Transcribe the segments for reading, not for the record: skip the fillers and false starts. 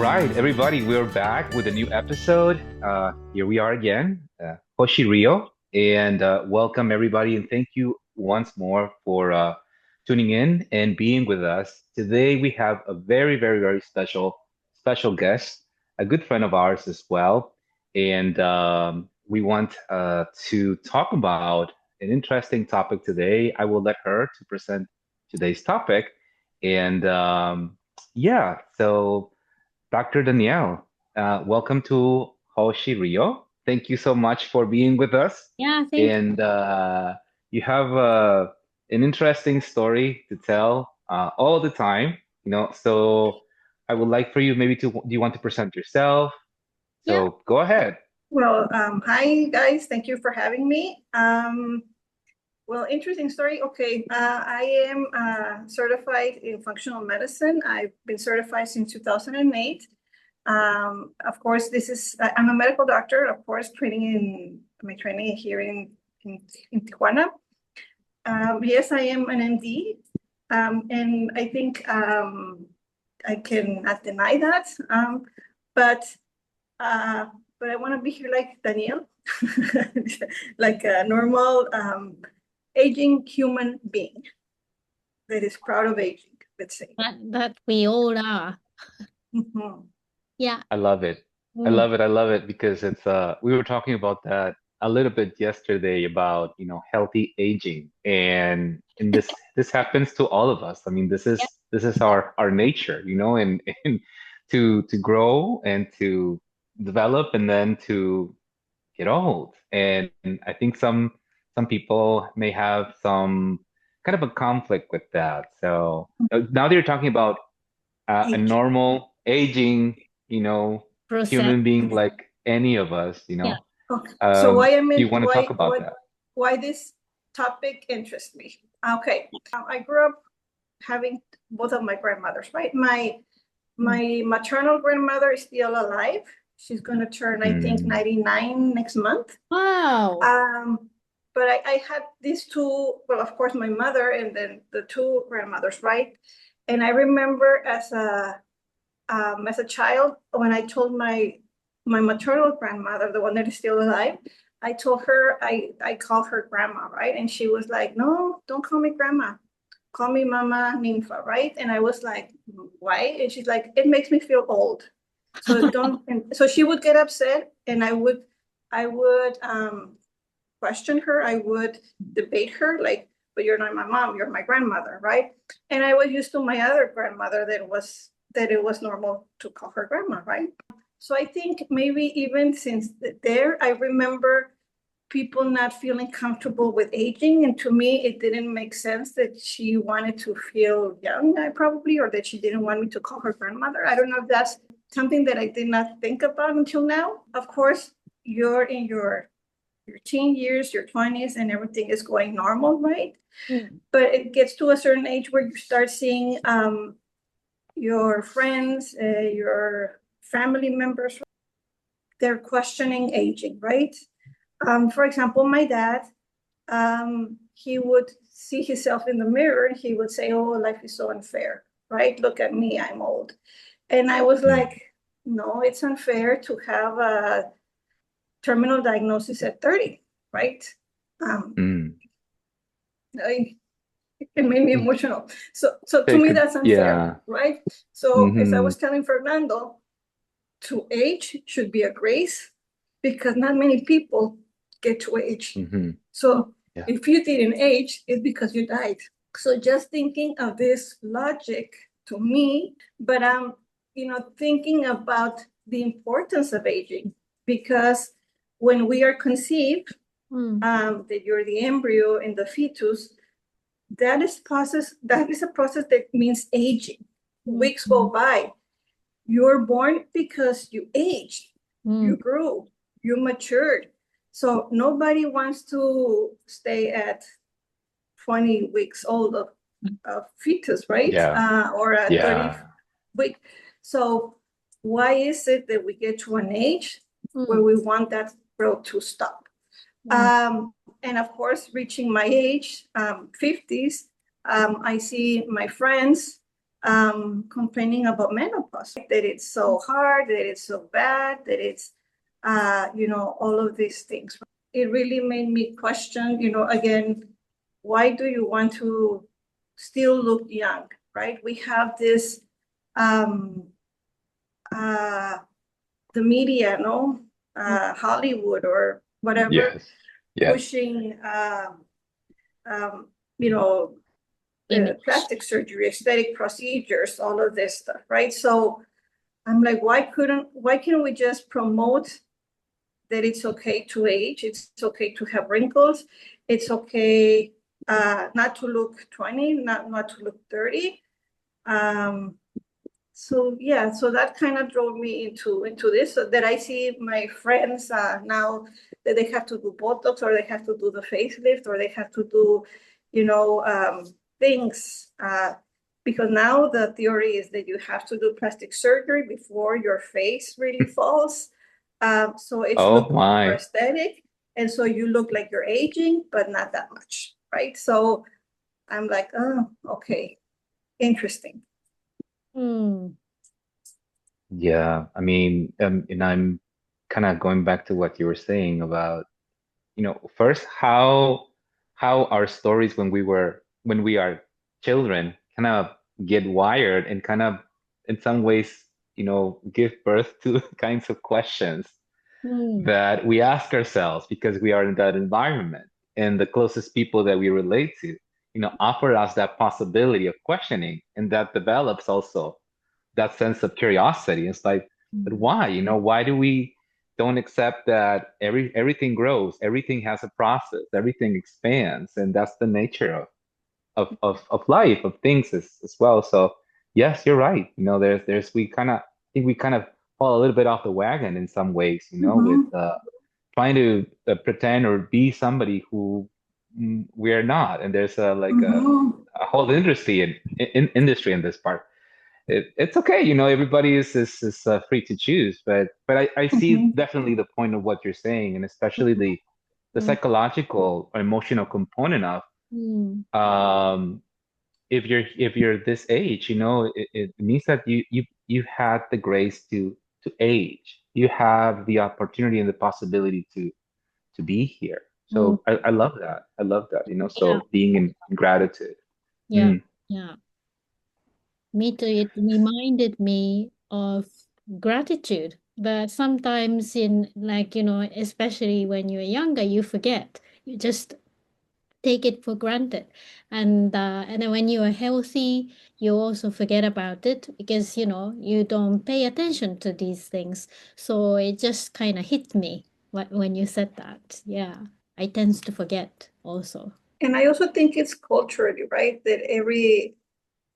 right, everybody, we're back with a new episode. Here we are again, Hoshi Rio, and welcome everybody, and thank you once more for tuning in and being with us. Today we have a very, very, very special guest, a good friend of ours as well, and we want to talk about an interesting topic today. I will let her to present today's topic, and yeah, so. Dr. Danielle, welcome to Hoshi Rio. Thank you so much for being with us. Yeah, thank And you have an interesting story to tell all the time, So I would like for you maybe do you want to present yourself? yeah. So go ahead. Hi guys, thank you for having me. Interesting story. Okay, I am certified in functional medicine. I've been certified since 2008. Of course, I'm a medical doctor, of course, my training here in Tijuana. Yes, I am an MD, and I think I cannot deny that. But uh, but I want to be here like Danielle, like a normal aging human being that is proud of aging, let's say. That we all are. Mhm. Yeah. I love it. I Mm. love it. I love it because it's we were talking about that a little bit yesterday about, healthy aging and this happens to all of us. I mean, Yeah. this is our nature, and to grow and to develop and then to get old. And I think some people may have some kind of a conflict with that. So now that you're talking about a Aging. normal aging, you know, Process. human being like any of us, Yeah. Okay. So do you want to talk about that? why this topic interests me? Okay. I grew up having both of my grandmothers, right? My maternal grandmother is still alive. She's going to turn, I think, Mm. 99 next month. Wow. But I had these two, well, of course, my mother and then the two grandmothers, right? And I remember as a child, when I told my maternal grandmother, the one that is still alive, I told her I call her grandma, right? And she was like, "No, don't call me grandma. Call me Mama Nympha," right? And I was like, "Why?" And she's like, "It makes me feel old. So don't." And so she would get upset, and I would question her. I would debate her, like, "But you're not my mom. You're my grandmother, right?" And I was used to my other grandmother that it was normal to call her grandma, right? So I think maybe even since there, I remember people not feeling comfortable with aging. And to me, it didn't make sense that she wanted to feel young, or that she didn't want me to call her grandmother. I don't know if that's something that I did not think about until now. Of course, you're in your teen years, your 20s, and everything is going normal, right? Mm. But it gets to a certain age where you start seeing your friends, your family members, they're questioning aging, right? For example, my dad, he would see himself in the mirror and he would say, "Oh, life is so unfair, right? Look at me, I'm old." And I was Mm. like, "No, it's unfair to have a terminal diagnosis at 30, right?" Um, Mm. I, it made me emotional. So to It me, could, that's unfair, yeah. right? So as I Hmm. was telling Fernando, to age should be a grace because not many people get to age. Hmm. So Yeah. if you didn't age, it's because you died. So just thinking of this logic to me, but thinking about the importance of aging, because when we are conceived, Mm. that you're the embryo and the fetus, that is a process that means aging. Weeks go by. You're born because you aged, you Mm. grew, you matured. So nobody wants to stay at 20 weeks old of fetus, right? Yeah. Or at 30 Yeah. week. So why is it that we get to an age where Mm. we want that growth to stop? Mm. And of course, reaching my age, 50s, I see my friends complaining about menopause, that it's so hard, that it's so bad, that it's, all of these things. It really made me question, again, why do you want to still look young, right? We have this, the media, Hollywood or whatever, Yes. Yes. pushing, you know, Image. plastic surgery, aesthetic procedures, all of this stuff, right? So I'm like, why can't we just promote that it's okay to age, it's okay to have wrinkles, it's okay not to look 20, not to look 30. So yeah, so that kind of drove me into this, so that I see my friends now that they have to do Botox, or they have to do the facelift, or they have to do, things, because now the theory is that you have to do plastic surgery before your face really falls. So it's Oh look more my. aesthetic, and so you look like you're aging, but not that much, right? So I'm like, oh, okay, interesting. Mm. Yeah. I mean, and I'm kind of going back to what you were saying about, first how our stories when we are children kind of get wired and kind of in some ways, give birth to kinds of questions Mm. that we ask ourselves because we are in that environment. And the closest people that we relate to, offer us that possibility of questioning, and that develops also that sense of curiosity. It's like, but Mm. why? Why do we don't accept that everything grows, everything has a process, everything expands, and that's the nature of life, of things as well. So yes, you're right. There's we kind of I think we kind of fall a little bit off the wagon in some ways, with Mhm. trying to pretend or be somebody who we are not. And there's Mhm. a whole industry in industry in this part. It's okay, everybody is free to choose, but I see Mhm. definitely the point of what you're saying, and especially the Mm. psychological or emotional component of Mm. um if you're this age, it means that you had the grace to age. You have the opportunity and the possibility to be here. Mm. So I love that. I love that, Yeah, so being in gratitude. yeah, Mm. yeah. Me too. It reminded me of gratitude. But sometimes especially when you're younger, you forget. You just take it for granted. And then when you are healthy, you also forget about it because, you don't pay attention to these things. So it just kind of hit me when you said that. Yeah, I tend to forget also. And I also think it's culturally, right? That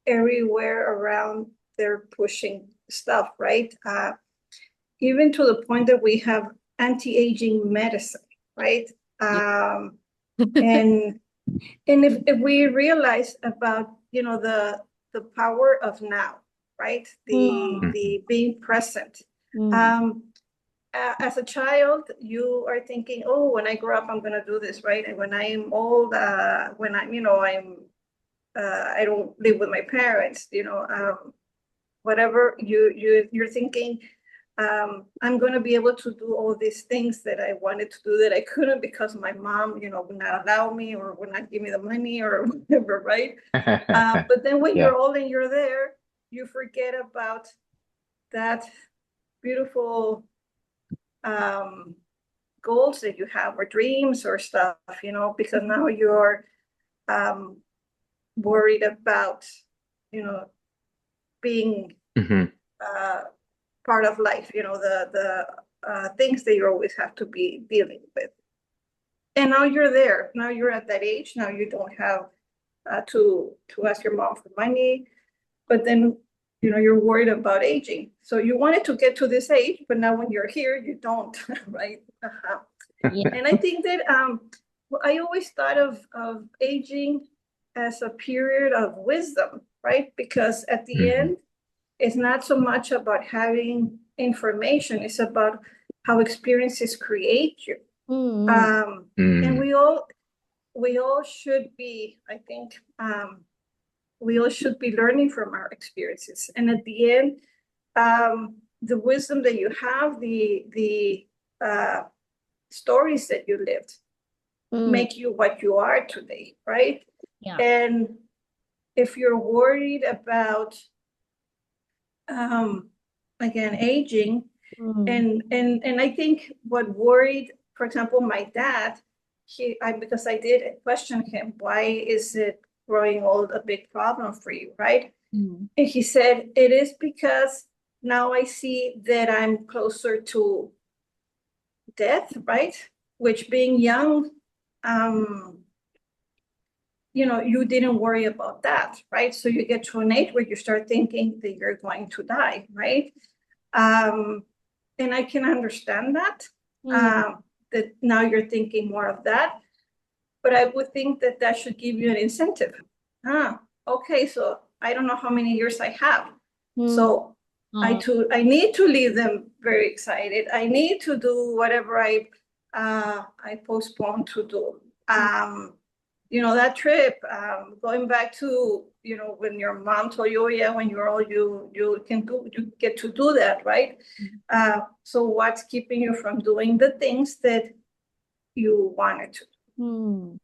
everywhere around they're pushing stuff, right? Even to the point that we have anti-aging medicine, right? Yeah. And if we realize about, the power of now, right? The Mm, Mhm. the being present. mm, Um, as a child, you are thinking, oh, when I grow up, I'm gonna do this, right? And when I am old, when I don't live with my parents, whatever you're thinking, I'm going to be able to do all these things that I wanted to do that I couldn't because my mom, would not allow me or would not give me the money or whatever, right? But then when Yeah. you're old and you're there, you forget about that beautiful um, goals that you have or dreams or stuff, because now you're um, worried about, being Mhm. uh, part of life, the things that you always have to be dealing with. And now you're there. Now you're at that age. Now you don't have to ask your mom for money, but then you're worried about aging. So you wanted to get to this age, but now when you're here, you don't, right? yeah. And I think that I always thought of aging as a period of wisdom, right? Because at the Mhm. end, it's not so much about having information, it's about how experiences create you. Mm, And Mm. we all should be, I think, we all should be learning from our experiences. And at the end, the wisdom that you have, the stories that you lived, make you what you are today, right? Yeah. And if you're worried about again aging, and I think what worried, for example, my dad, because I did question him, why is it growing old a big problem for you, right? And he said, it is because now I see that I'm closer to death, right? Which being young, you didn't worry about that, right? So you get to an age where you start thinking that you're going to die, right? And I can understand that, that now you're thinking more of that. But I would think that that should give you an incentive. Okay, so I don't know how many years I have. So I need to leave them very excited. I need to do whatever I postponed to do. That trip, going back to, when your mom told you, oh yeah, when you're old, you get to do that, right? So what's keeping you from doing the things that you wanted to?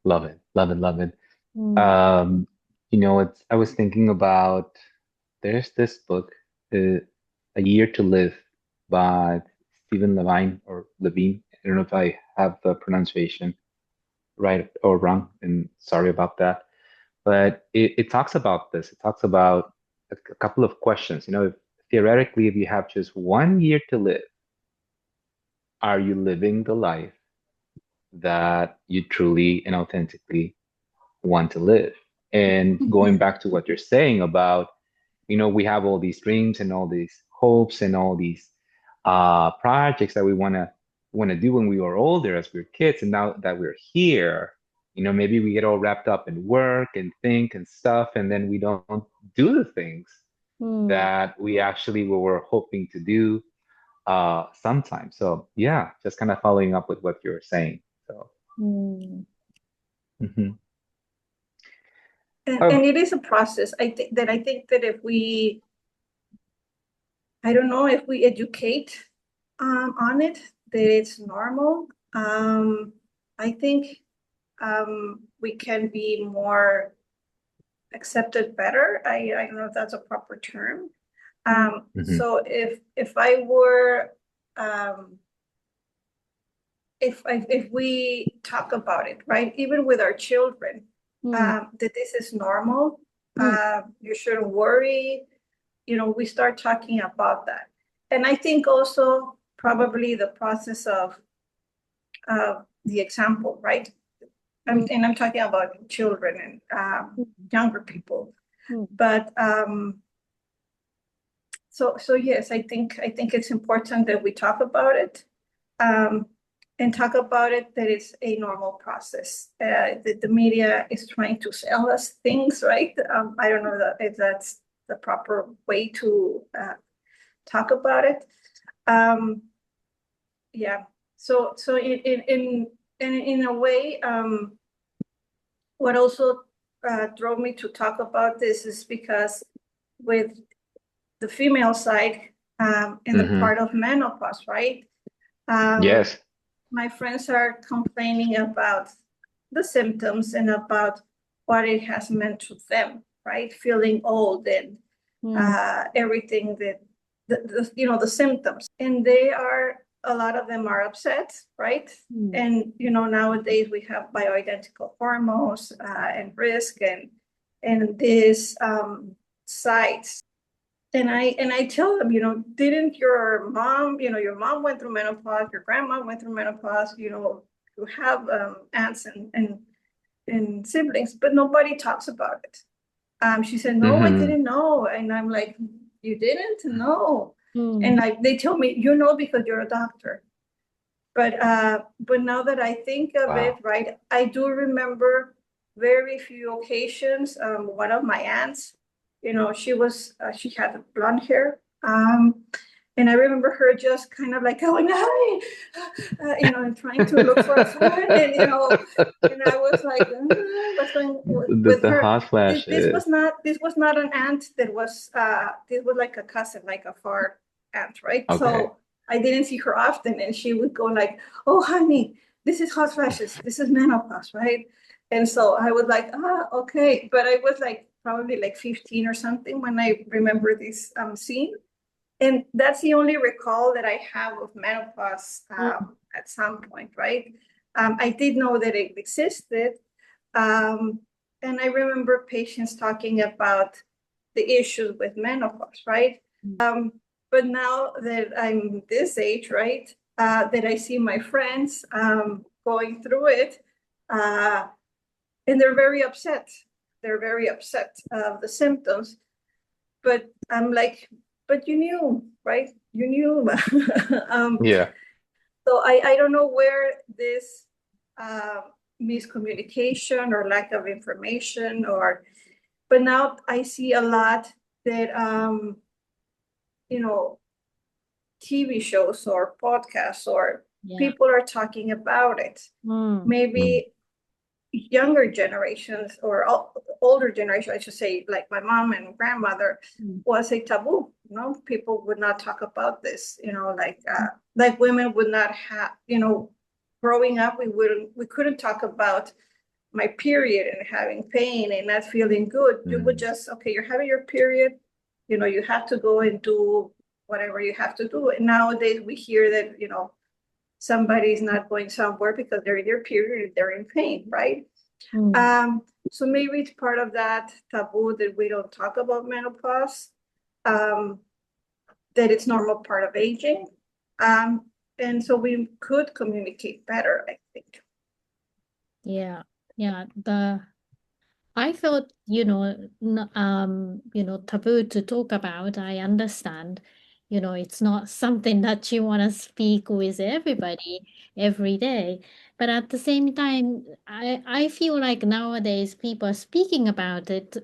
Love it, love it, love it. I was thinking about, there's this book, A Year to Live by Stephen Levine or Levine. I don't know if I have the pronunciation right or wrong, and sorry about that. But it talks about this. It talks about a couple of questions. Theoretically, if you have just 1 year to live, are you living the life that you truly and authentically want to live? And going back to what you're saying about, we have all these dreams and all these hopes and all these projects that we want to do when we were older as we are kids, and now that we're here, maybe we get all wrapped up in work and think and stuff, and then we don't do the things that we actually were hoping to do sometimes. So yeah, just kind of following up with what you were saying. So mhm. And it is a process. I think that if we, I don't know, if we educate on it, that it's normal. I think we can be more accepted better. I don't know if that's a proper term. So if I were, if we talk about it, right, even with our children, that this is normal, you shouldn't worry, we start talking about that. And I think also probably the process of the example, right? And I'm talking about children and younger people. But so yes, I think it's important that we talk about it, and talk about it that it's a normal process. The media is trying to sell us things, right? I don't know if that's the proper way to talk about it. Yeah. So in a way, what also drove me to talk about this is because with the female side, in the part of menopause, right? Yes. My friends are complaining about the symptoms and about what it has meant to them, right? Feeling old and everything that the symptoms, and a lot of them are upset, right? And nowadays we have bioidentical hormones and risk and these sites. And I tell them, didn't your mom, your mom went through menopause, your grandma went through menopause, you have aunts and siblings, but nobody talks about it. She said, no, I didn't know. And I'm like, you didn't know? And they tell me, because you're a doctor. But now that I think of it, right, I do remember very few occasions. One of my aunts, she had blonde hair, And I remember her just kind of like going, "Hi," and trying to look for a friend. And I was like, what's going with The her? hot flashes. This was not an aunt that was, this was like a cousin, like a far aunt, right? Okay. So I didn't see her often. And she would go like, "Oh, honey, this is hot flashes. This is menopause," right? And so I was like, okay. But I was like probably like 15 or something when I remember this scene. And that's the only recall that I have of menopause Mm. at some point, right? I did know that it existed. Um, and I remember patients talking about the issues with menopause, right? Mm. But now that I'm this age, right, that I see my friends going through it, uh, and they're very upset. They're very upset of the symptoms. But I'm like, but you knew, right? You knew. um, Yeah. so I don't know where this uh, miscommunication or lack of information but now I see a lot that, you know, TV shows or podcasts or Yeah. people are talking about it. Mm. Mm. Maybe younger generations or older generation, I should say, like my mom and grandmother, Mm. was a taboo. People would not talk about this. Like women would not have. Growing up, we couldn't talk about my period and having pain and not feeling good. You would Mm. just, okay, you're having your period. You have to go and do whatever you have to do. And nowadays we hear that somebody's not going somewhere because they're in their period, they're in pain, right? Mm. Um, so maybe it's part of that taboo that we don't talk about menopause, um, that it's normal part of aging. Um, and so we could communicate better, I think. Yeah. Yeah. I felt, taboo to talk about. I understand, it's not something that you want to speak with everybody every day. But at the same time, I feel like nowadays people are speaking about it,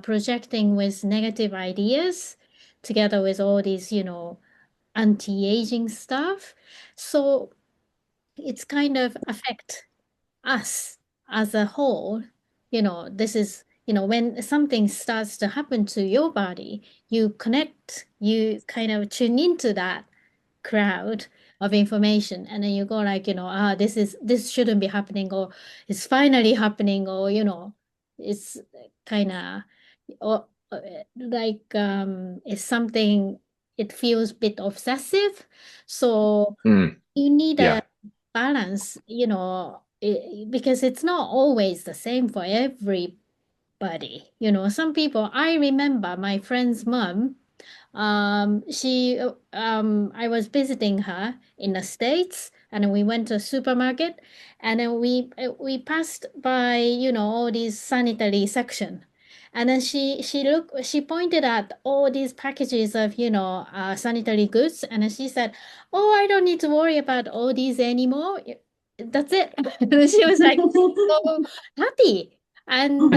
projecting with negative ideas together with all these, anti-aging stuff. So it's kind of affect us as a whole. This is, when something starts to happen to your body, you kind of tune into that crowd of information, and then you go like, this shouldn't be happening, or it's finally happening, or it's kind of, or like, it's something, it feels a bit obsessive. So Mm. you need a Yeah. balance, because it's not always the same for everybody. Some people, I remember my friend's mom, I was visiting her in the States, and we went to a supermarket, and then we passed by, all these sanitary section. And then she pointed at all these packages of, sanitary goods, and then she said, "Oh, I don't need to worry about all these anymore. That's it." And she was like so happy. And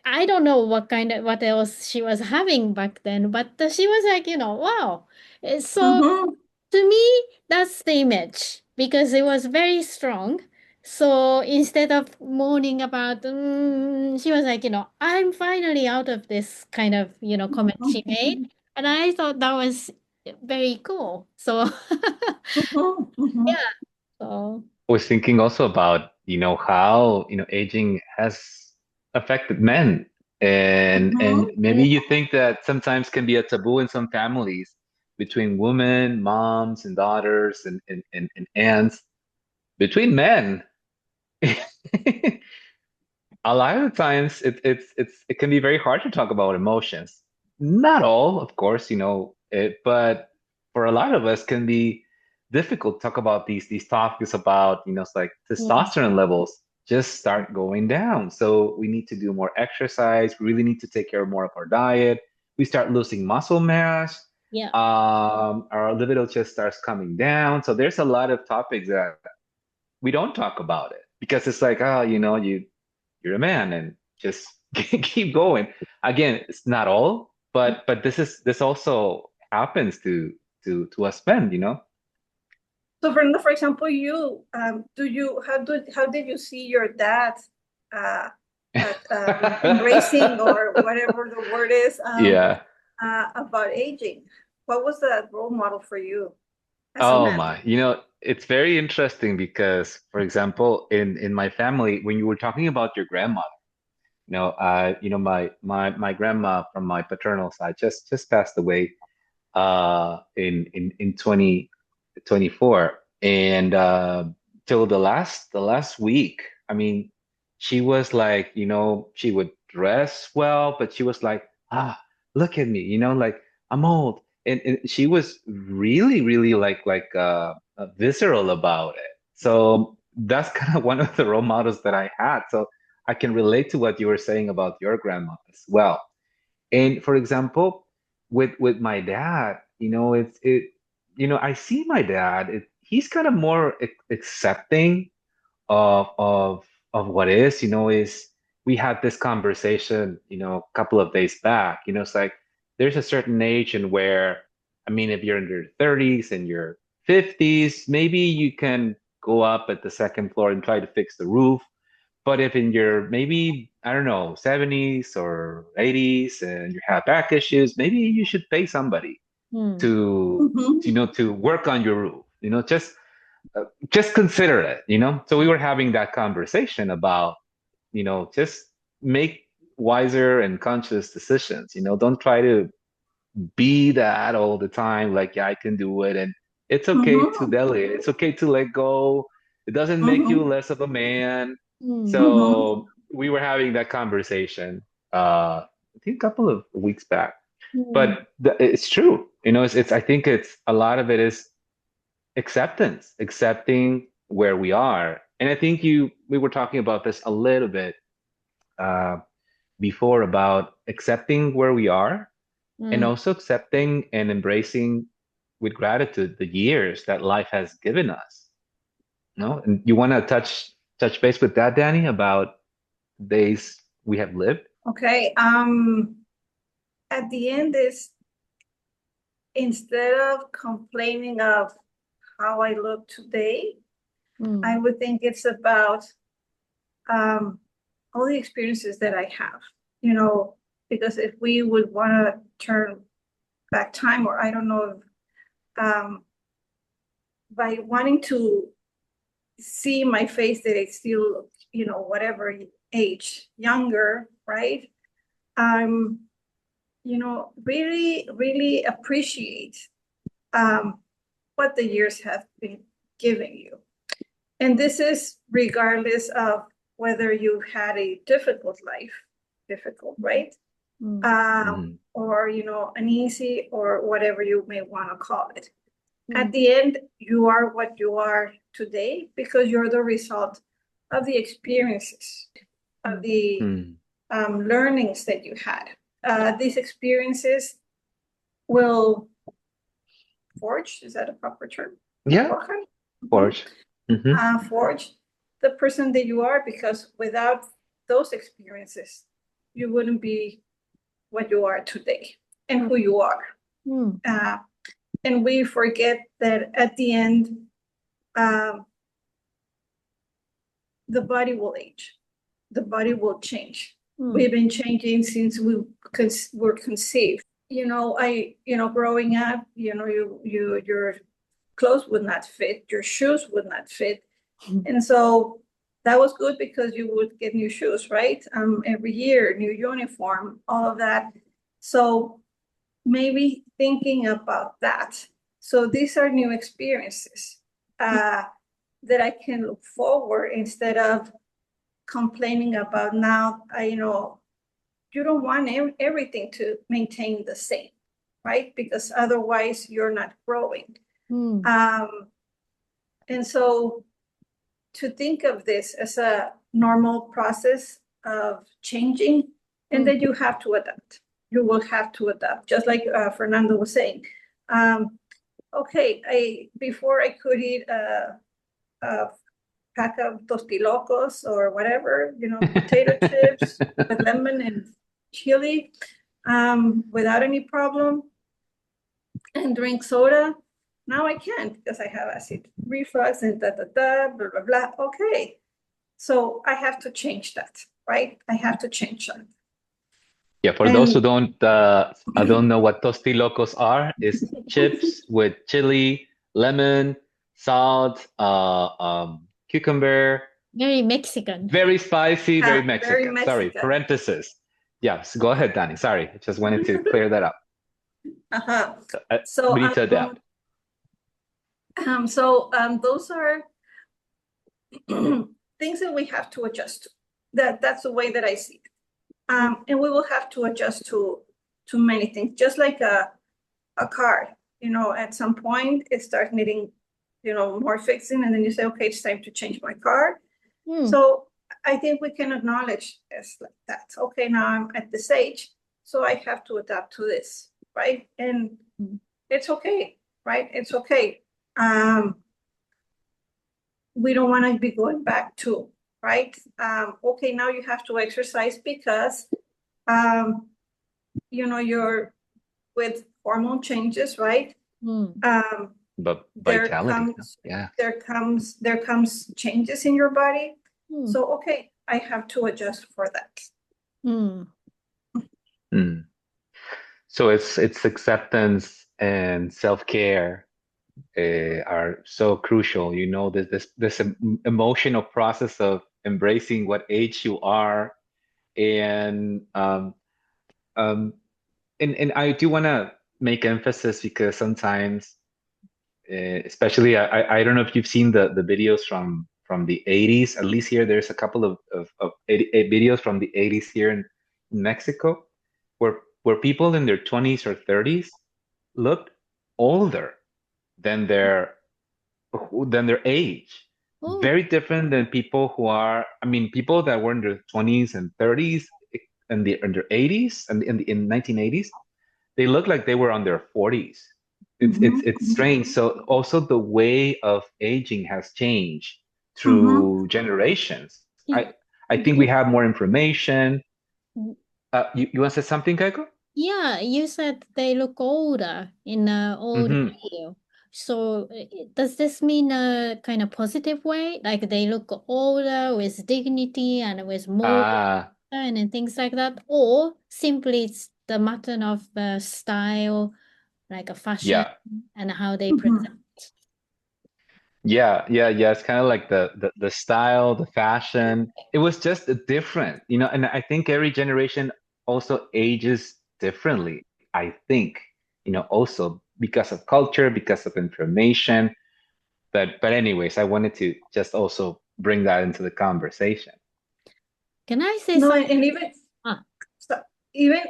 I don't know what else she was having back then, but she was like, wow. So Mhm, to me, that's the image because it was very strong. So instead of moaning about, she was like, I'm finally out of this kind of, comment she made. mhm, And I thought that was very cool. So, mhm, mhm, yeah. So, Was thinking also about, how, aging has affected men. And mhm. maybe you think that sometimes can be a taboo in some families between women, moms and daughters and aunts, between men. A lot of the times it can be very hard to talk about emotions. Not all, of course, but for a lot of us can be difficult to talk about these topics about, it's like mm, testosterone levels just start going down. So we need to do more exercise, we really need to take care more of our diet. We start losing muscle mass. yeah. Our libido just starts coming down. So there's a lot of topics that we don't talk about it because it's like, oh, you're a man and just keep going. Again, it's not all. but this also happens to us men, you know? So Fernando, for example, you how did you see your dad uh, embracing or whatever the word is Yeah. about aging? What was that role model for you as a Oh man? my. It's very interesting because, for example, in my family, when you were talking about your grandmother, my grandma from my paternal side just passed away in 2024, and till the last week, I mean, she was like, she would dress well, but she was like, look at me, like I'm old, and she was really really visceral about it. So that's kind of one of the role models that I had. So I can relate to what you were saying about your grandma as well. And for example, with my dad, I see my dad. He's kind of more accepting of what is. Is we had this conversation, a couple of days back. It's like there's a certain age and where, I mean, if you're in your 30s and your 50s, maybe you can go up at the second floor and try to fix the roof. But if in your maybe, I don't know, 70s or 80s and you have back issues, maybe you should pay somebody Mm. to, Mm-hmm. to work on your roof. Just consider it. So we were having that conversation about, just make wiser and conscious decisions. Don't try to be that all the time, like, yeah, I can do it. And it's okay to Mm-hmm. delegate. It's okay to let go. It doesn't make you Mm-hmm. less of a man. Mm. Mm-hmm. So we were having that conversation, I think a couple of weeks back. Mm. But it's true. I think it's a lot of it is acceptance, accepting where we are. And I think we were talking about this a little bit uh, before about accepting where we are, and Mm. also accepting and embracing with gratitude the years that life has given us. No, and you want to touch base with that, Danny, about days we have lived. Okay. At the end is instead of complaining of how I look today, I Mm. would think it's about um, all the experiences that I have, you know, because if we would want to turn back time, or I don't know, um, by wanting to see my face that I still look, whatever age, younger, right? Um, really, really appreciate um, what the years have been giving you. And this is regardless of whether you had a difficult life, difficult, right? Mm. Or, an easy or whatever you may want to call it. At Mm. the end, you are what you are today because you're the result of the experiences, of Mm. the Mm-hmm. learnings that you had. These experiences will forge, is that a proper term? Yeah, Forjan? Mhm. Porsche. Mm-hmm. Forge the person that you are, because without those experiences, you wouldn't be what you are today and who you are. Mm. Uh, and we forget that at the end, um, the body will age, the body will change. Mm. We've been changing since we were conceived. Growing up, your clothes would not fit, your shoes would not fit. And so that was good because you would get new shoes, right? Every year, new uniform, all of that. So maybe thinking about that. So these are new experiences that I can look forward instead of complaining about now. You don't want everything to maintain the same, right? Because otherwise you're not growing. Mm. Um, and so to think of this as a normal process of changing, and Mm. then you have to adapt. You will have to adapt, just like Fernando was saying. Okay, before I could eat a pack of tostilocos or whatever, potato chips with lemon and chili. without any problem and drink soda. Now I can't because I have acid reflux and blah, blah, blah. Okay. So I have to change that, right? I have to change that. Yeah, for those who And don't know what tostilocos are, is chips with chili, lemon, salt, cucumber, Very Mexican. very spicy, very very Mexican. Sorry, Mexican. parenthesis. Yes, go ahead, Danny. Sorry, I just wanted to clear that up. Uh-huh. Uh, So, Brita Deb. Those are things that we have to adjust to. That's the way that I see it. And we will have to adjust to many things, just like a car. At some point it starts needing, more fixing, and then you say, okay, it's time to change my car. So I think we can acknowledge this like that. Okay, now I'm at this age, so I have to adapt to this, right? And it's okay, right? It's okay. We don't want to be going back to, right? Okay, now you have to exercise because, you're with hormone changes, right? But There vitality, comes, yeah. there comes changes in your body. So, okay, I have to adjust for that. So it's acceptance and self-care are so crucial. This emotional process of embracing what age you are, and and I do want to make emphasis because sometimes, especially I don't know if you've seen the videos from the 80s. At least here, there's a couple of videos from the 80s here in Mexico, where people in their 20s or 30s looked older than their age. Very different than people who are, I mean, people that were in their 20s and 30s and in their 80s and in 1980s, they look like they were on their 40s. It's strange. So also the way of aging has changed through generations. I think we have more information. You want to say something, Keiko? Yeah, you said they look older in an old Mm-hmm. video. So does this mean a kind of positive way? Like they look older with dignity and with more Ah, and things like that? Or simply it's the matter of style, like a fashion yeah. and how they present? Yeah. It's kind of like the style, the fashion. It was just different, and I think every generation also ages differently. I think, also because of culture, because of information. But anyways, I wanted to just also bring that into the conversation. Can I say No, something? and even Ah, so even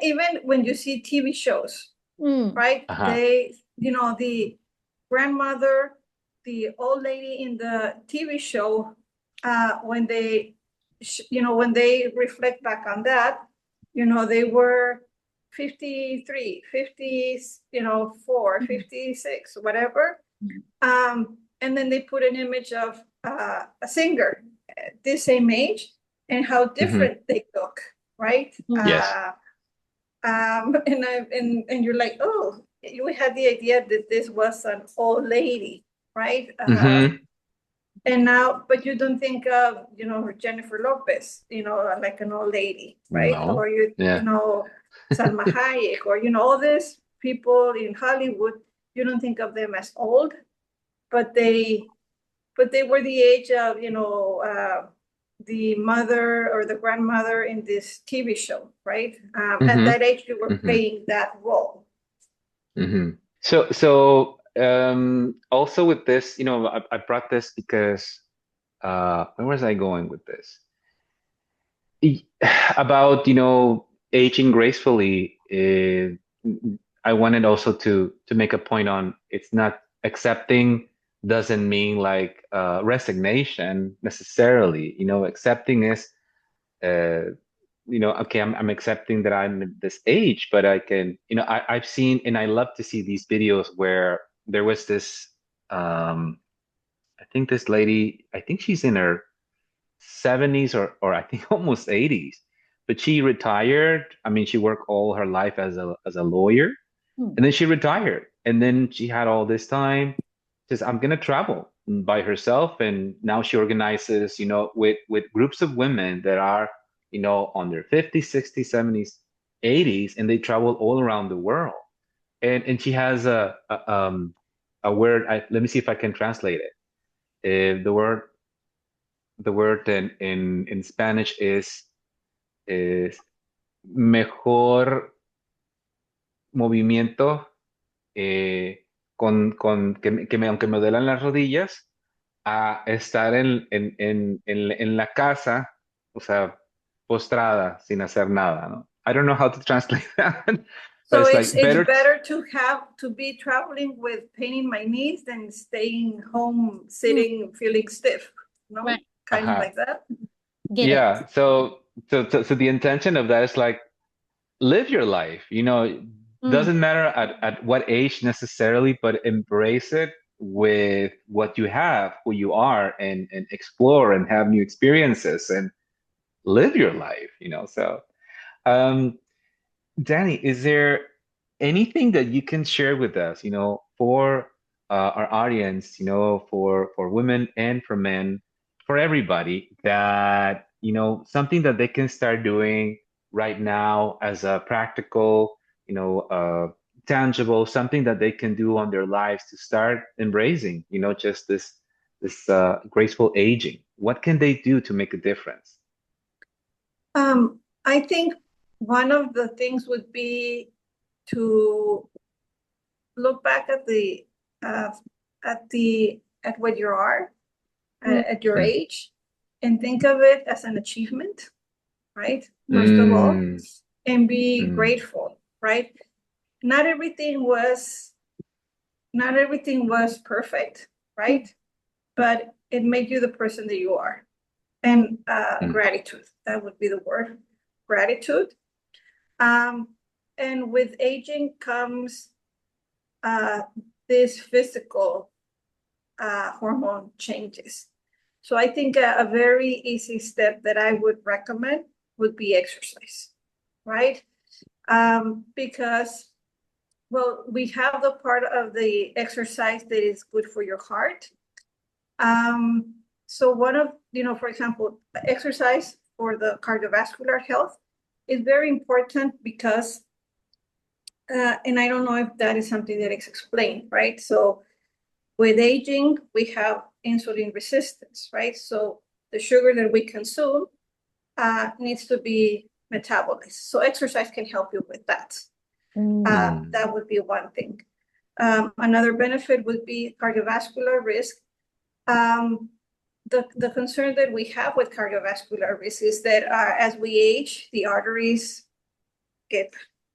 when you see TV shows, right? Uh-huh. The grandmother, the old lady in the TV show, when when they reflect back on that, they were 53, 50, 4, 56, whatever. And then they put an image of a singer at this same age and how Hmm. different they look, right? Yes. And you're like, oh, we had the idea that this was an old lady, right? Hmm. And now, but you don't think of, Jennifer Lopez, like an old lady, right? No. Or Yeah. Salma Hayek, or all these people in Hollywood, you don't think of them as old, but they were the age of, the mother or the grandmother in this TV show, right? At Hmm. that age, you were Hmm. playing that role. Hmm. So also with this, I brought this because where was I going with this? E- About, aging gracefully. I wanted also to make a point on it's not accepting doesn't mean like resignation necessarily. Accepting is okay, I'm accepting that I'm at this age, but I can, I've seen and I love to see these videos where there was this I think this lady, I think she's in her 70s or I think almost 80s, but she retired. I mean, she worked all her life as a lawyer, Hmm. and then she retired, and then she had all this time. Says, I'm gonna travel by herself, and now she organizes, with groups of women that are, on their 50s, 60s, 70s, 80s, and they travel all around the world. And she has a word. Let me see if I can translate it. The word in Spanish is mejor movimiento, aunque me duelan las rodillas, a estar en la casa, o sea, postrada, sin hacer nada, ¿no? I don't know how to translate that, but So it's it's like it's better. better to be traveling with pain in my knees than staying home, sitting, feeling stiff, no? Right. Kind of Uh-huh. like that. Get it. Yeah. So the intention of that is like live your life. It Mm. doesn't matter at what age necessarily, but embrace it with what you have, who you are, and explore and have new experiences and live your life. So, um, Danny, is there anything that you can share with us, for our audience, for women and for men, for everybody, that, something that they can start doing right now as a practical, tangible, something that they can do on their lives to start embracing, just this graceful aging. What can they do to make a difference? I think one of the things would be to look back uh, at what you are Mm. at your Mm. age and think of it as an achievement, right? First of all, Mm. and be Mm. grateful, right? Not everything was perfect, right? But it made you the person that you are. And Mm. gratitude, that would be the word, gratitude. And with aging comes this physical hormone changes. So I think a very easy step that I would recommend would be exercise, right? Because, well, we have the part of the exercise that is good for your heart. So for example, exercise for the cardiovascular health is very important because, and I don't know if that is something that is explained, right? So with aging, we have insulin resistance, right? So the sugar that we consume needs to be metabolized. So exercise can help you with that. Mm. That would be one thing. Another benefit would be cardiovascular risk. The concern that we have with cardiovascular risk is that as we age, the arteries get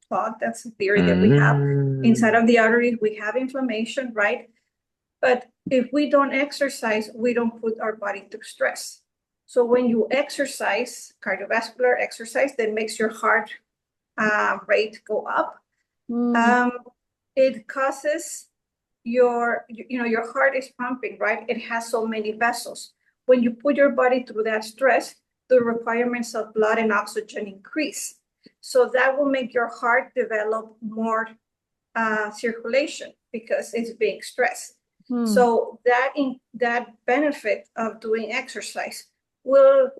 clogged. That's the theory that we have. Inside Mm. of the arteries, we have inflammation, right? But if we don't exercise, we don't put our body through stress. So when you exercise, cardiovascular exercise, that makes your heart rate go up. Mm. It causes your heart is pumping, right? It has so many vessels. When you put your body through that stress, the requirements of blood and oxygen increase. So that will make your heart develop more circulation because it's being stressed. Mm. So that benefit of doing exercise will,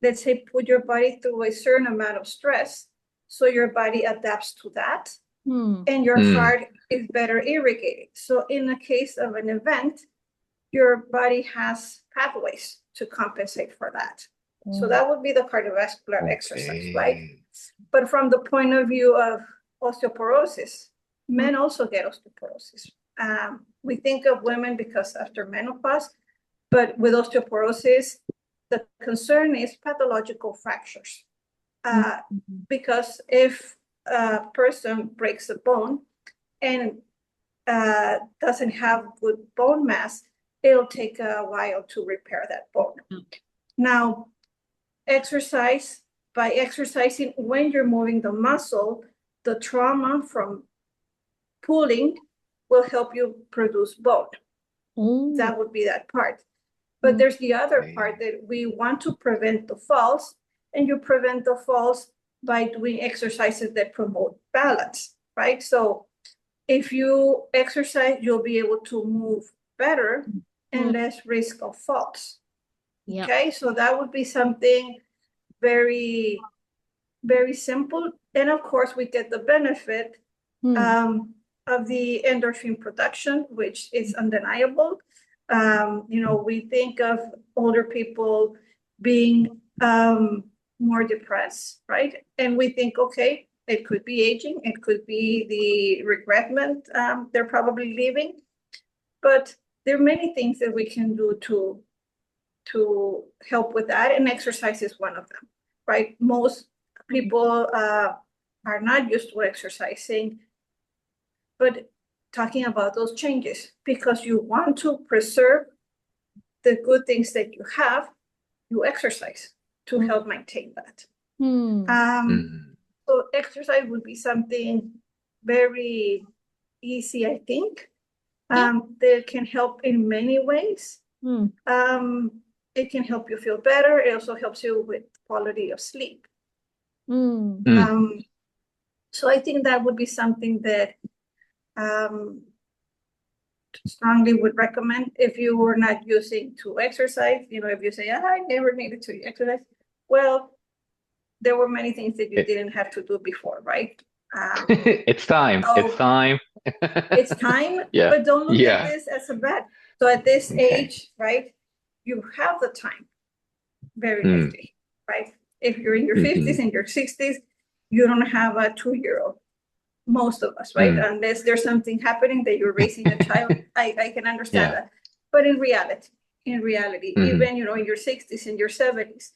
let's say, put your body through a certain amount of stress, so your body adapts to that, Mm. and your Mm. heart is better irrigated. So in the case of an event, your body has pathways to compensate for that. So that would be the cardiovascular exercise, right? Okay. But from the point of view of osteoporosis, Mm. men also get osteoporosis. We think of women because after menopause, but with osteoporosis, the concern is pathological fractures. Because if a person breaks a bone and doesn't have good bone mass, it'll take a while to repair that bone. Now, by exercising when you're moving the muscle, the trauma from pulling will help you produce bone. Oh. That would be that part. But there's the other part Okay. that we want to prevent the falls, and you prevent the falls by doing exercises that promote balance, right? So if you exercise, you'll be able to move better and less risk of falls. Yeah. Okay, so that would be something very, very simple. And of course, we get the benefit of the endorphin production, which is undeniable. We think of older people being more depressed, right? And we think, okay, it could be aging, it could be the regretment they're probably leaving, but there are many things that we can do to help with that, and exercise is one of them, right? Most people are not used to exercising, but talking about those changes, because you want to preserve the good things that you have, you exercise to help maintain that. So exercise would be something very easy, I think. That can help in many ways. It can help you feel better. It also helps you with quality of sleep. So I think that would be something that strongly would recommend if you were not using to exercise. If you say, I never needed to exercise, well, there were many things that you didn't have to do before, right? It's time. It's time. It's time, Yeah. but don't look at Yeah. this as a bad. So at this age, right, you have the time very quickly, right? If you're in your 50s and your 60s, you don't have a 2-year-old. Most of us, right? Unless there's something happening that you're raising a child, I can understand that. But in reality, even in your 60s and your 70s,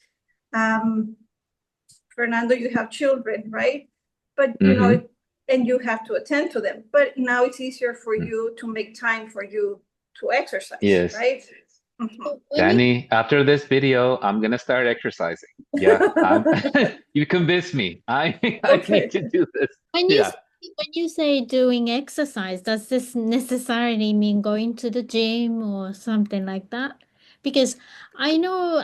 Fernando, you have children, right? But and you have to attend to them. But now it's easier for you to make time for you to exercise, Yes. right? Danny, after this video, I'm gonna start exercising. Yeah, you convinced me. I need to do this. When you say doing exercise, does this necessarily mean going to the gym or something like that? Because I know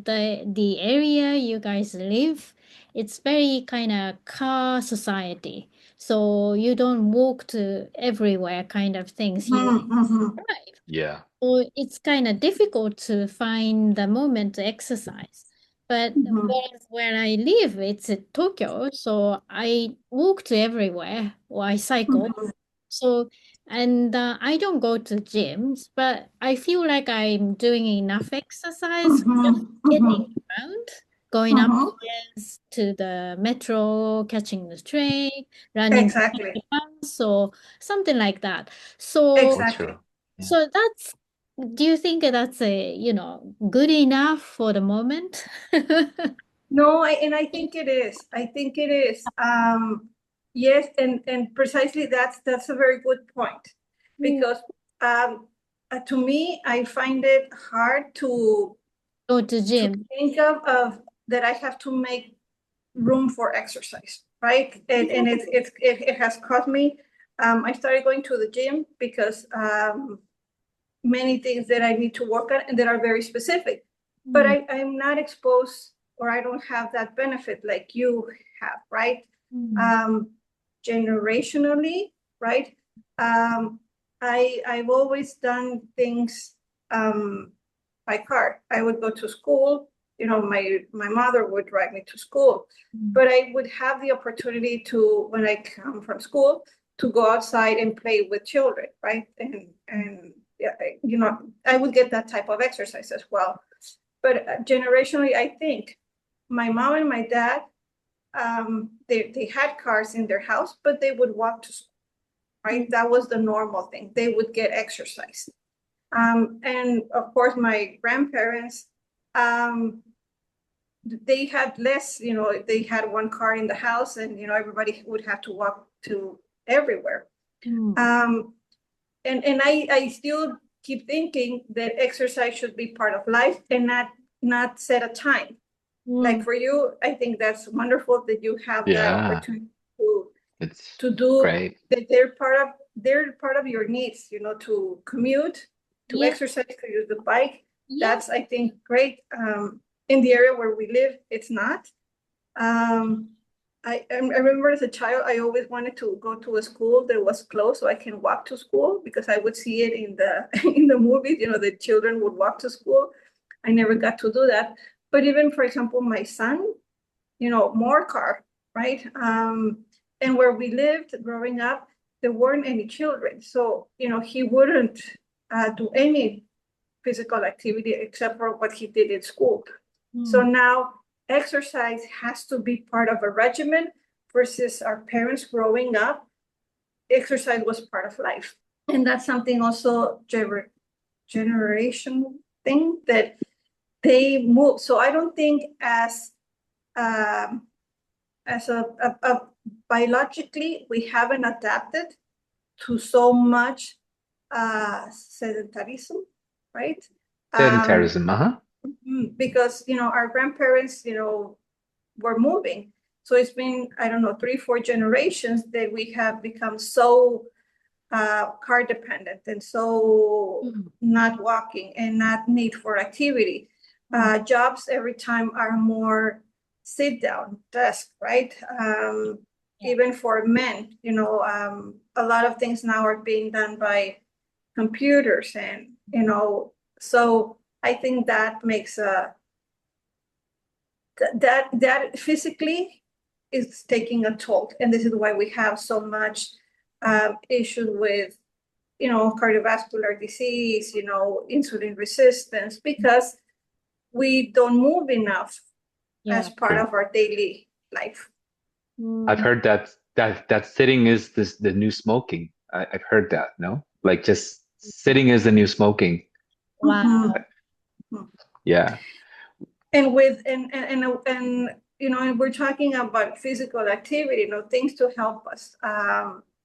the area you guys live, it's very kind of car society. So you don't walk to everywhere kind of things. You drive. Yeah. So it's kind of difficult to find the moment to exercise. But where I live, it's in Tokyo, so I walk to everywhere or I cycle. So, and I don't go to gyms, but I feel like I'm doing enough exercise, just getting around, going upstairs to the metro, catching the train, running to Exactly. the bus, or something like that. So, Exactly. Yeah. so do you think that's good enough for the moment? No, and I think it is. I think it is. Yes, and precisely that's a very good point, because to me, I find it hard to Go to gym. think of that I have to make room for exercise, right? And it has cost me. I started going to the gym because many things that I need to work on and that are very specific, but I'm not exposed, or I don't have that benefit like you have, right? Generationally, right? I've always done things by car. I would go to school, my mother would drive me to school, but I would have the opportunity to, when I come from school, to go outside and play with children, right? And yeah, I would get that type of exercise as well. But generationally, I think my mom and my dad, they had cars in their house, but they would walk to school, right? That was the normal thing. They would get exercise. And of course, my grandparents, they had less, they had one car in the house, and everybody would have to walk to everywhere. And I still keep thinking that exercise should be part of life and not set a time. Like for you, I think that's wonderful that you have that opportunity to do great. that. They're part of your needs, to commute, to exercise, to use the bike. That's, I think, great. In the area where we live, it's not. I remember as a child, I always wanted to go to a school that was close so I can walk to school, because I would see it in the in the movies, the children would walk to school. I never got to do that. But even, for example, my son, more car, right? And where we lived growing up, there weren't any children. So, he wouldn't do any physical activity except for what he did in school. So now exercise has to be part of a regimen, versus our parents growing up, exercise was part of life. And that's something also generation thing that they move. So I don't think as a biologically, we haven't adapted to so much sedentarism, right? Sedentarism, Because, our grandparents, were moving. So it's been, I don't know, 3-4 generations that we have become so car dependent and so not walking and not need for activity. Jobs every time are more sit down desk, right? Even for men, a lot of things now are being done by computers, and so I think that makes that physically is taking a toll, and this is why we have so much issues with cardiovascular disease, insulin resistance, because we don't move enough as part of our daily life. I've heard that sitting is the new smoking. I've heard that, no? Like just sitting is the new smoking. Wow. Yeah. And and we're talking about physical activity, things to help us.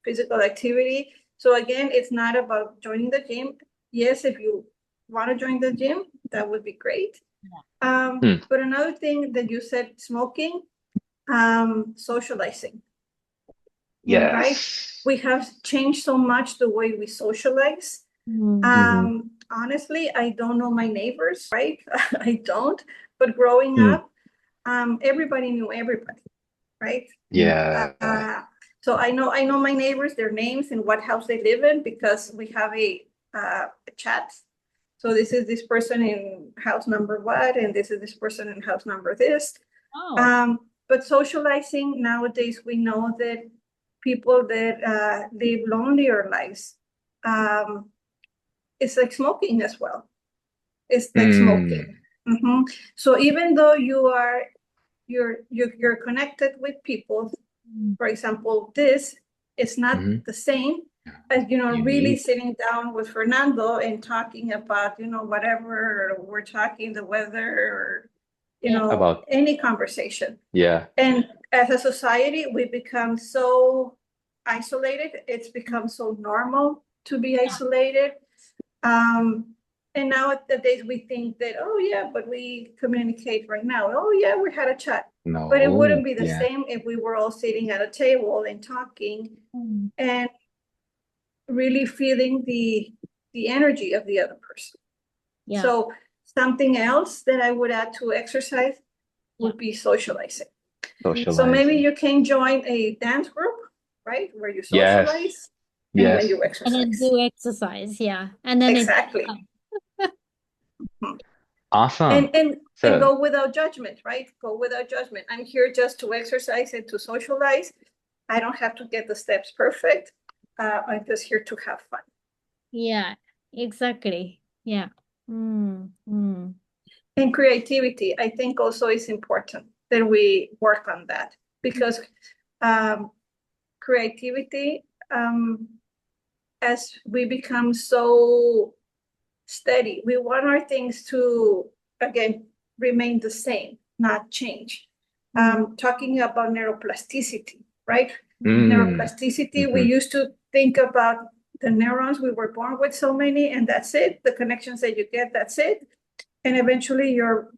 Physical activity. So again, it's not about joining the gym. Yes, if you want to join the gym, that would be great. But another thing that you said, smoking, socializing. Yes. Right? We have changed so much the way we socialize. Honestly, I don't know my neighbors, right? I don't. But growing up, everybody knew everybody, right? Yeah. So I know my neighbors, their names, and what house they live in, because we have a chat. So this is this person in house number what, and this is this person in house number this. But socializing nowadays, we know that people that live lonelier lives, it's like smoking as well. It's like smoking. So even though you're connected with people, for example, this is not the same as really sitting down with Fernando and talking about whatever we're talking, the weather, or about any conversation. Yeah. And as a society, we become so isolated. It's become so normal to be isolated. And nowadays we think that, oh yeah, but we communicate right now. Oh yeah, we had a chat. No. But it wouldn't be the same if we were all sitting at a table and talking and really feeling the energy of the other person. So something else that I would add to exercise would be socializing. So maybe you can join a dance group, right? Where you socialize and then you exercise. And then do exercise, and then exactly. Awesome. And go without judgment, right? Go without judgment. I'm here just to exercise and to socialize. I don't have to get the steps perfect. I'm just here to have fun. Yeah, exactly. Yeah. And creativity, I think also is important that we work on that, because creativity, as we become so steady, we want our things to, again, remain the same, not change. Talking about neuroplasticity, right? Neuroplasticity, we used to think about the neurons, we were born with so many, and that's it. The connections that you get, that's it. And eventually your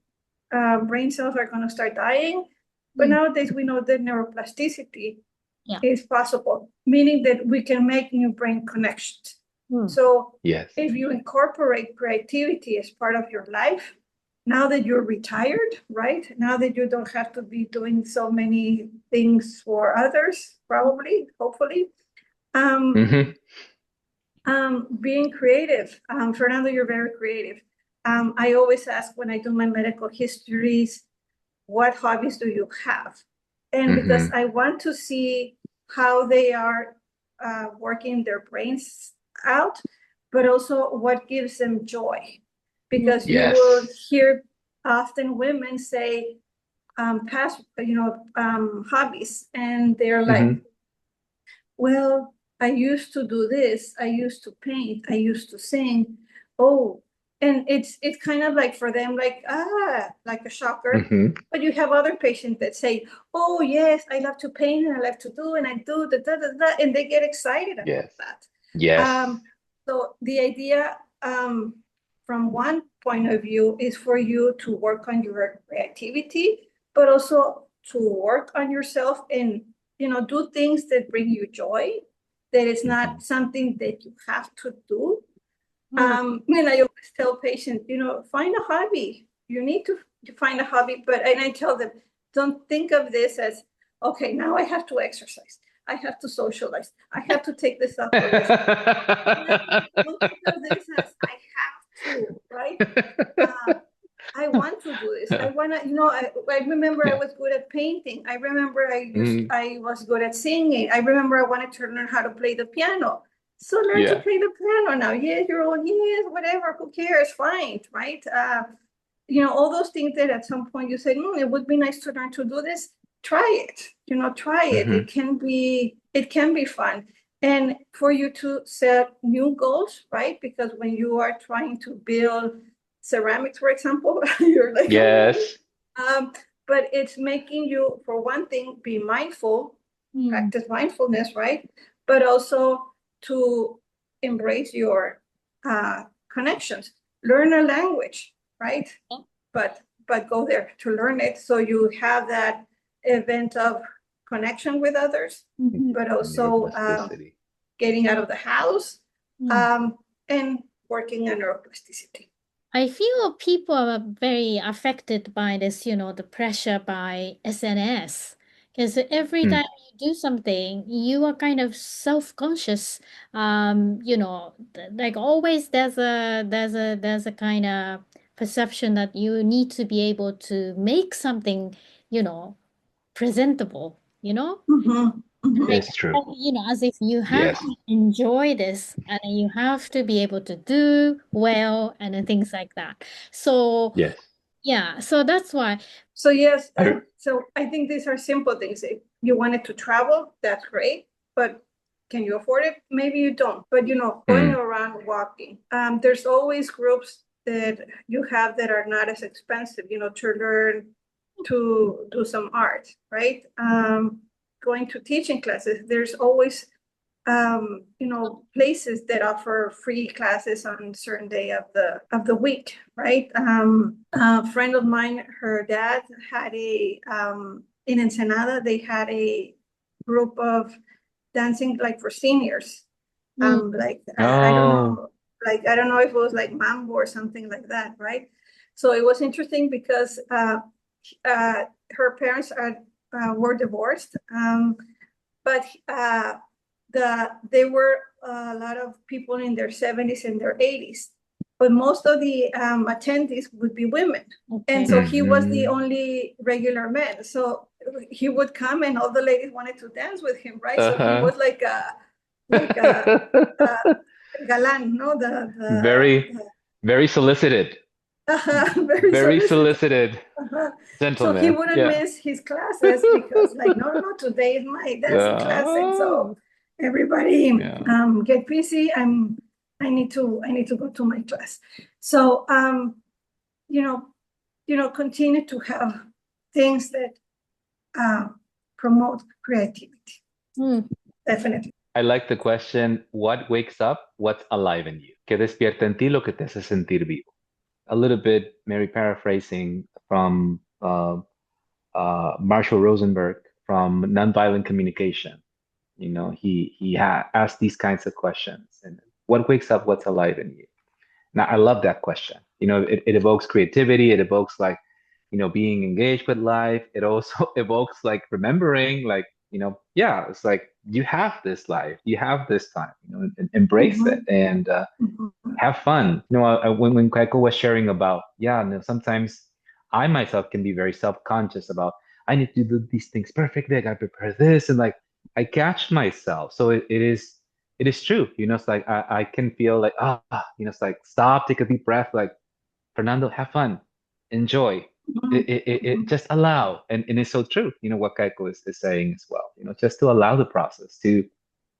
brain cells are going to start dying. But nowadays we know that neuroplasticity is possible, meaning that we can make new brain connections. So if you incorporate creativity as part of your life, now that you're retired, right? Now that you don't have to be doing so many things for others, probably, hopefully. Um, Hmm. Being creative. Fernando, you're very creative. I always ask when I do my medical histories, what hobbies do you have? And because Hmm. I want to see how they are working their brains out, but also what gives them joy. Because you will Yes. hear often women say past, hobbies, and they're like, Hmm. well, I used to do this. I used to paint. I used to sing. Oh, and it's kind of like for them, like a shocker. Hmm. But you have other patients that say, "Oh yes, I love to paint and I love to do and I do the da da da," and they get excited about Yes. that. Yes. Um, so the idea, from one point of view, is for you to work on your creativity, but also to work on yourself and do things that bring you joy, that is not Hmm. something that you have to do. Mm. And I always tell patients, find a hobby. You need to find a hobby, and I tell them, don't think of this as, okay, now I have to exercise. I have to socialize. I have to take this up for this. No, don't think of this as I have to, right? Uh, I want to do this. I wanna, I remember I Yeah. was good at painting. I remember Hmm. I was good at singing. I remember I wanted to learn how to play the piano. So learn to Yeah. play the piano now. Yes, you're old. Yes, whatever. Who cares? Fine, right? All those things that at some point you say, it would be nice to learn to do this. Try it. Try it. Hmm. It can be fun. And for you to set new goals, right? Because when you are trying to build ceramics, for example, you're like, Yes. um, but it's making you, for one thing, be mindful, Mm. practice mindfulness, right? But also to embrace your connections, learn a language, right? But go there to learn it, so you have that event of connection with others, Mhm. but also Neuroplasticity. getting out of the house, Mm. um, and working on neuroplasticity. I feel people are very affected by this, the pressure by SNS. Because every Mm. time you do something, you are kind of self-conscious. Like always there's a kind of perception that you need to be able to make something, presentable, Mhm, mhm. like, It's true. as if you have Yes. to enjoy this and you have to be able to do well and then things like that. So, Yes. yeah, so that's why. So yes, I. so I think these are simple things. If you wanted to travel, that's great, but can you afford it? Maybe you don't. But going Mm. around walking, there's always groups that you have that are not as expensive, to learn to do some art, right? Going to teaching classes, there's always places that offer free classes on a certain day of the week, right? A friend of mine, her dad had in Ensenada, they had a group of dancing like for seniors. Mm, Like I don't Oh. know, like I don't know if it was like mambo or something like that, right? So it was interesting because her parents were divorced, but they were a lot of people in their 70s and their 80s, but most of the attendees would be women. And okay. so he was the Hmm. only regular man. So he would come and all the ladies wanted to dance with him, right? So he Uh-huh. was like a galan, no? Very, very solicited. Very Very solicited. solicited Uh-huh. So he gentleman. wouldn't Yeah. miss his classes because, like, no, no, today is my dancing class, and so Oh. everybody Yeah. get busy. I need to go to my class. So you know, continue to have things that uh, promote creativity. Mm, Definitely. I like the question, what wakes up, what's alive in you? ¿Qué despierta en ti lo que te hace sentir vivo? A little bit, Mary paraphrasing from Marshall Rosenberg from Nonviolent Communication. He asked these kinds of questions. And what wakes up, what's alive in you? Now, I love that question. It evokes creativity. It evokes like, being engaged with life. It also evokes like remembering, like, yeah, it's like you have this life, you have this time, embrace it Mhm, and mhm, have fun. When Kaiko was sharing about, yeah, sometimes I myself can be very self-conscious about I need to do these things perfectly. I gotta prepare this, and like I catch myself. So it is true. It's like I can feel like it's like stop, take a deep breath, like Fernando, have fun, enjoy. mhm, It mhm, just allow, and it's so true. What Kaiko is saying as well. Just to allow the process to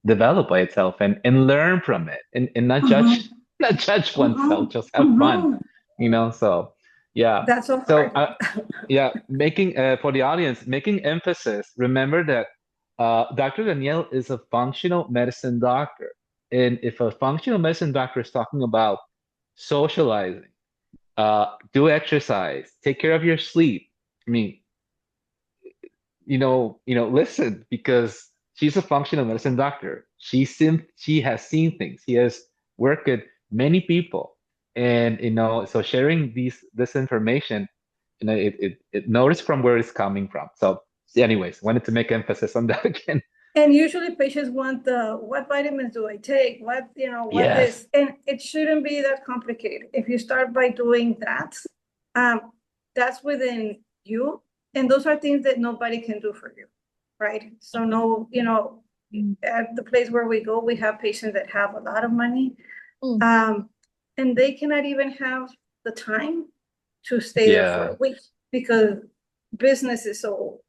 develop by itself and learn from it and not judge mhm, not judge oneself, mhm, just have fun. mhm. So yeah. That's so So hard. yeah, making for the audience, making emphasis, remember that Dr. Danielle is a functional medicine doctor, and if a functional medicine doctor is talking about socializing, do exercise, take care of your sleep, I mean, listen, because she's a functional medicine doctor. She has seen things. She has worked with many people, and so sharing this information, it knows from where it's coming from. So, anyways, wanted to make emphasis on that again. And usually patients want what vitamins do I take? What Yes. this? And it shouldn't be that complicated. If you start by doing that, um, that's within you. And those are things that nobody can do for you, right? So no, Mm. at the place where we go, we have patients that have a lot of money, Mm. um, and they cannot even have the time to stay there for Yeah. a week because business is so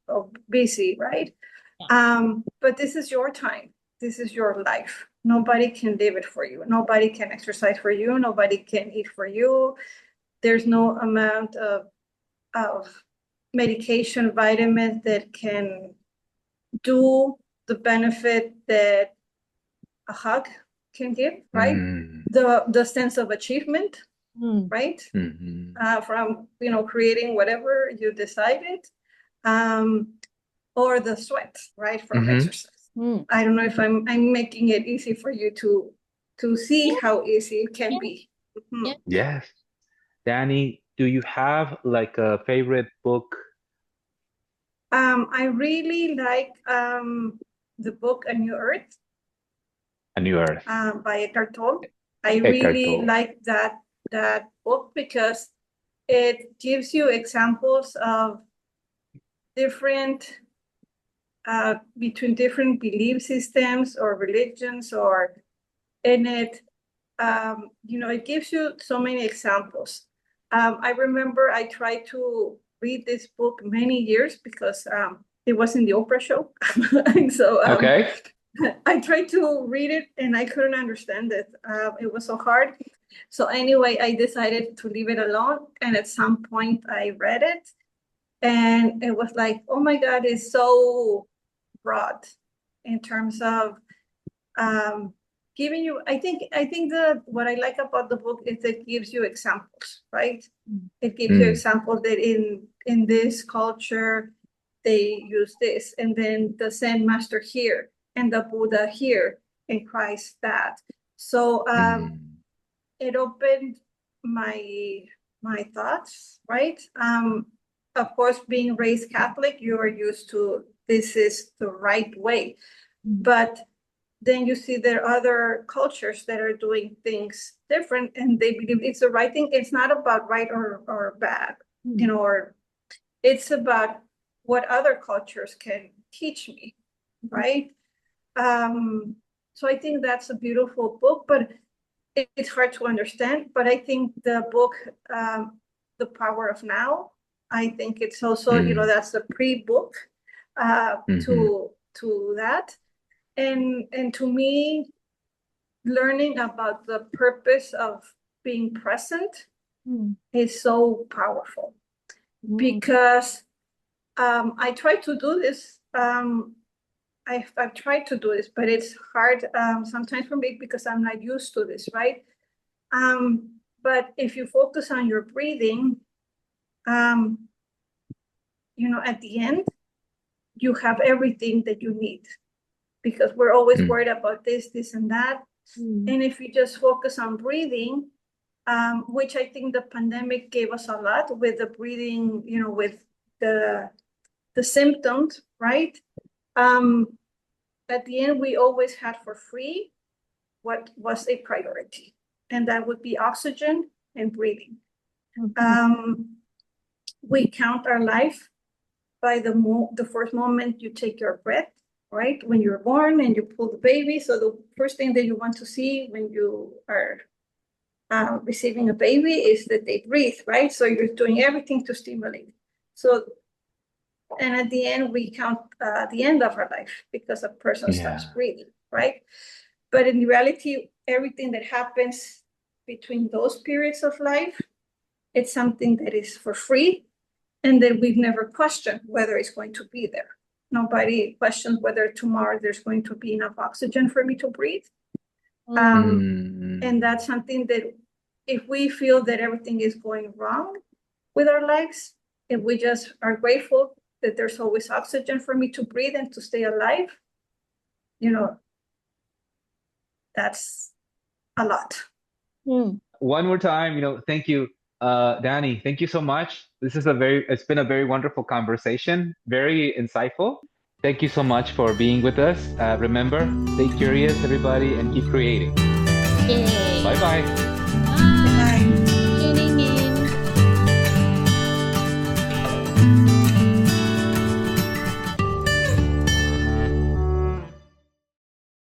busy, right? Yeah. But this is your time. This is your life. Nobody can live it for you. Nobody can exercise for you. Nobody can eat for you. There's no amount of medication, vitamins that can do the benefit that a hug can give, right? Mm, The sense of achievement, Mm. right? hmm. From creating whatever you decided, um, or the sweat, right, from Hmm. exercise. Mm. I don't know if I'm making it easy for you to see Yeah, how easy it can yeah, be. yeah. Mhm. Yes. Danny, do you have like a favorite book? I really like the book A New Earth A New Earth. by Eckhart Tolle. I Eckhart really Tolle. like that book because it gives you examples of different between different belief systems or religions or in it. It gives you so many examples. I remember I tried to read this book many years because it was in the Oprah show. And so Okay. I tried to read it and I couldn't understand it. It was so hard. So anyway, I decided to leave it alone. And at some point I read it and it was like, oh my God, it's so broad in terms of um, giving you. I think that what I like about the book is it gives you examples, right? Mm. It gives you Mm, examples that in this culture they use this, and then the Zen master here, and the Buddha here, and Christ that. So mm, it opened my thoughts, right? Of course, being raised Catholic, you are used to this is the right way, Mm. but then you see there are other cultures that are doing things different and they believe it's the right thing. It's not about right or bad, Mm. or it's about what other cultures can teach me, right? Um, so I think that's a beautiful book, but it's hard to understand. But I think the book, The Power of Now, I think it's also, mm, that's the pre-book mhm, to that. And to me, learning about the purpose of being present Mm. is so powerful Mm. because I try to do this. I've tried to do this, but it's hard sometimes for me because I'm not used to this, right? But if you focus on your breathing, um, at the end, you have everything that you need because we're always mm, worried about this, and that. Mm. And if you just focus on breathing, which I think the pandemic gave us a lot with the breathing, with the symptoms, right? At the end, we always had for free what was a priority, and that would be oxygen and breathing. We count our life by the first moment you take your breath, right? When you're born and you pull the baby. So the first thing that you want to see when you are receiving a baby is that they breathe, right? So you're doing everything to stimulate. So, and at the end, we count the end of our life because a person stops breathing, right? But in reality, everything that happens between those periods of life, it's something that is for free, and that we've never questioned whether it's going to be there. Nobody questions whether tomorrow there's going to be enough oxygen for me to breathe. And that's something that if we feel that everything is going wrong with our lives, if we just are grateful that there's always oxygen for me to breathe and to stay alive, that's a lot. One more time, thank you, Danny. Thank you so much. It's been a very wonderful conversation, very insightful. Thank you so much for being with us. Remember, stay curious, everybody, and keep creating. Yay. Bye-bye.